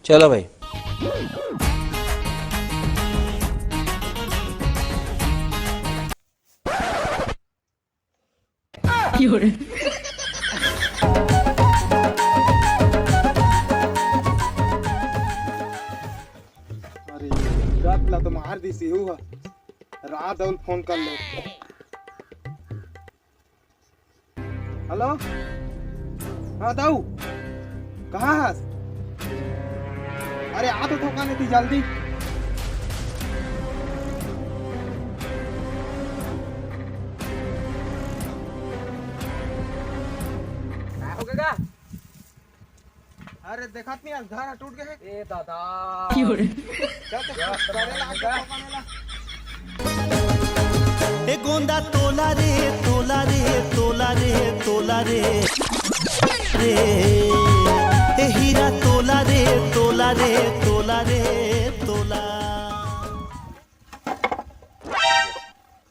चलो भाई। अरे रातला तो मार दिसी हुआ रात और फोन कर लो। हेलो हाँ दाऊ कहाँ है? अरे आ तो ठोका नहीं थी जल्दी। हो गया? अरे देखा नहीं आज घर टूट गए। ए दादा ए गोंदा तोला रे तोला रे तोला रे तोला रे रे ए हीरा तोला रे तोला रे तोला रे तोला।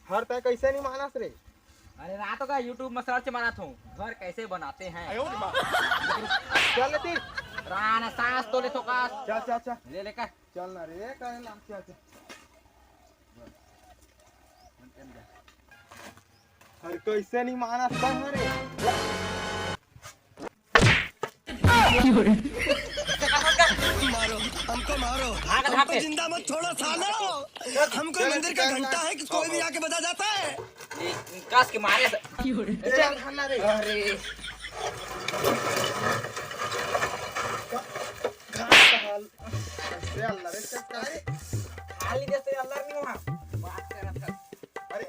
हर तय कैसे नहीं मानस रे। अरे रातों का YouTube में सर्च मारा था घर कैसे बनाते हैं। चल ती राना सांस तो ले तो का चल चल चल ले लेकर चल ना रे कहे ना चल चल। अरे कैसे नहीं मानस कह रे। मारो हमको मारो हमको जिंदा मत छोड़ो सालो। हमको मंदिर का घंटा है कि कोई भी आके बजा जाता है। काश के मारे चल खाना रे। अरे कैसे अल्लाह रे कैसे खाली जैसे अल्लाह नहीं हुआ बात कर रहा था। अरे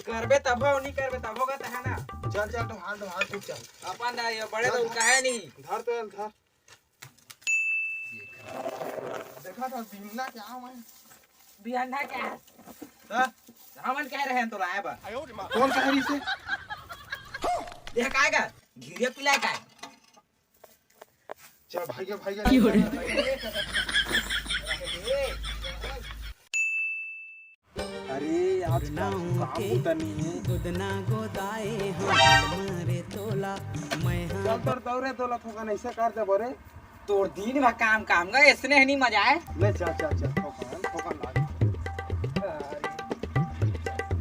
करबे तब हो नहीं करबे तब होगा है ना। चल चल तो हाथ तू चल अपन ये बड़े तो कहे नहीं धर तो धर। देखा था बिमला क्या मैं बिहाना क्या है हां हमन कह रहे हैं तो लाए बा कौन कह रही से देख आएगा घिरे पिलाए का चल भाई अरे आज काम उतनी है गोदना गोदाए हमारे तोला मैं चल तोर दौरे तो लखोगा नहीं से कर दे बोरे तोर दिन में काम काम गए इसने नहीं मजा आए ले चल चल चल ठोकन लाग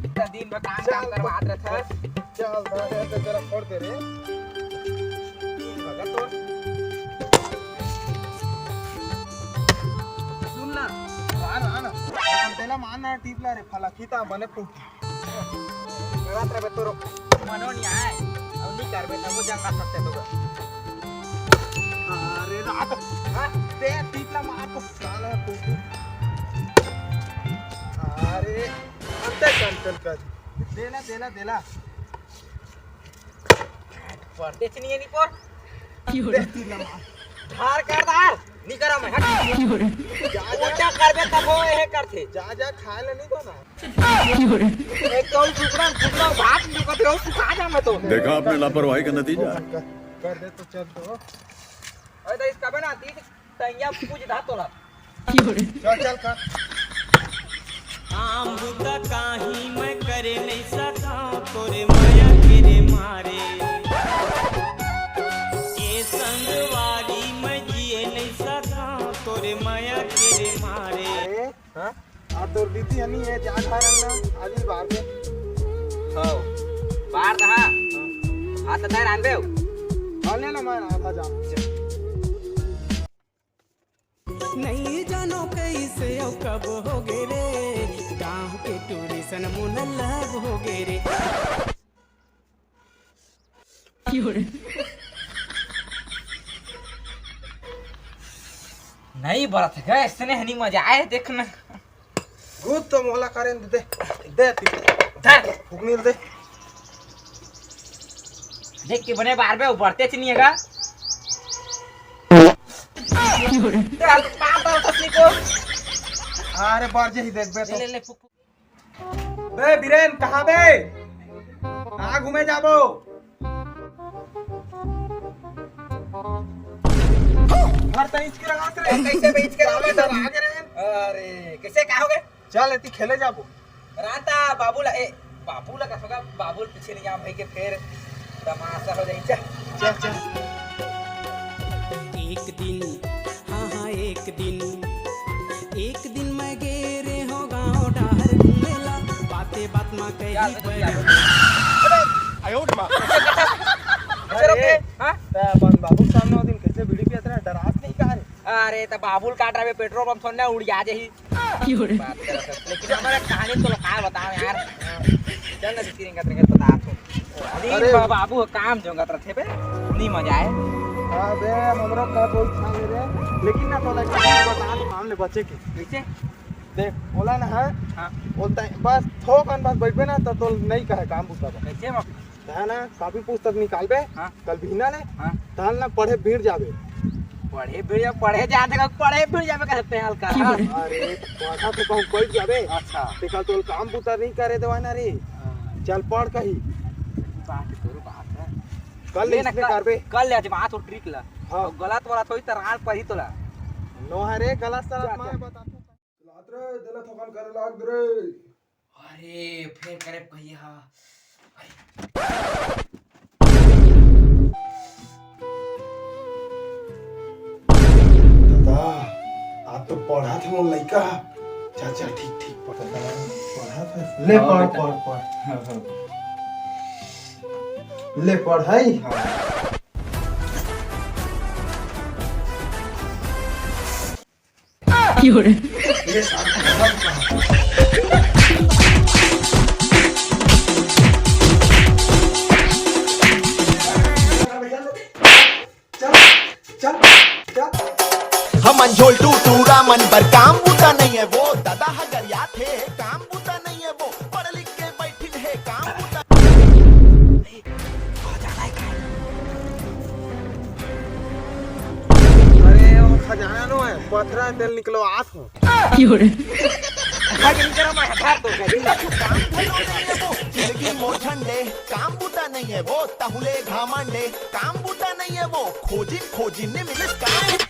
इतना दिन में काम करवात रहे था। चल धर ते तेरा फोड़ दे रे भगत तो सुन ना आना तेला मारना टीपला रे फला खीता बने फूट रात रे तोरो मनो नहीं आए अब नहीं करबे तब वो जंगा सकते तो अरे रात हां ते टीपला मार को साला फूट। अरे अंते चल कर देला पढ़ते नहीं है नहीं पर दे टीपला मार धार कर धार नहीं करा मैं हट जा करबे तब वो ये करथे जा खा ले नहीं तो ना एक तो टुकड़ा भात निकलते हो सुखा जा मैं तो देखा आपने लापरवाही का नतीजा। कर दे तो चल तो अरे तो इसका बना ती तैया पूछ धा तोला चल कर आम बुदा काही मैं करे नहीं सका तोरे माया तेरे मारे ये संगवारी मैं जिए नहीं सका तोरे माया तेरे मारे। अरे हां आ तोर दीदी हनी है जा खा रंगा आजी बाहर में हो बाहर रहा हाथ तैयार आनबे आने ना मैं आधा जा नहीं जानो कैसे औ कब हो गे रे गाँव के टूरिसन मुन लग हो गे रे। नहीं बरत गए इसने नहीं मजा आए देखना गुद तो मोला करें दे धर फुकनी दे देख के बने बार में बढ़ते च नहीं हैगा चल पापा तसली को अरे बार जे ही देख बे ले तो ले फुक बे बीरेन कहां बे कहां घूमे जाबो घर तईच के लगात रे कैसे बेच के आवे तो आगे रहे अरे कैसे कहोगे चल एती खेले जाबो राता बाबूला ए बाबूला का सगा बाबूल पीछे नहीं आ भाई के फिर तमाशा हो जाई चल चल चल एक दिन हाँ हाँ एक दिन मैं गेरे हो गाँव डाहर घूमेला बाते बात माँ कही अरे हां बाबू सामने वो दिन कैसे बीड़ी पियत रहे डरात नहीं कहा रे अरे तो बाबुल काट रहे पेट्रोल पंप छोड़ने उड़ जा जाही बात कर लेकिन हमारा कहानी तो का बताओ यार चल ना स्क्रीन का तरीका बता तो अरे बाबू काम जोंगा थे पे नहीं मजा आए अबे हमरा का बोल था रे लेकिन ना तो लगा बता मामले बच्चे के कैसे देख बोला ना है हां बोलता है बस थोकन बस बैठबे ना तो नहीं कहे काम पूछता कैसे मत है ना काफी पुस्तक निकालबे हाँ। कल भीना ले हां ताल ना पढ़े भीड़ जाबे पढ़े जाते का पढ़े फिर जावे कहते हैं हल्का अरे पढ़ा तो कहूं कोई जाबे अच्छा ते कल तो काम पुता नहीं करे देवा ना रे चल पढ़ कही बात है कल लेना इसमें करबे कल ले आज बात और ट्रिक ला हाँ। गलत वाला थोड़ी तरह पर ही तोला नो हरे गलत जा, तरह जा। मैं बता लात्रे दिला थोकन करे लाग रे अरे फिर करे भैया दादा आप तो पढ़ा थे वो लड़का चल चल ठीक ठीक पढ़ा था ले पढ़ पढ़ पढ़ ले पढ़ाई ये चल चल चल हम अंझोल टूरा मन पर काम बूता नहीं है वो दादा हगरिया थे काम बूता नहीं है वो पढ़ लिख के बैठिल है काम बूता अरे वो खजाना नो है पथरा तेल निकलो आस हो भाग नहीं करा मैं हटा तो जिंदगी मोछंडे काम बूता नहीं है वो तहुले घामंडे काम बूता नहीं है वो खोजिन खोजिन ने मिले काम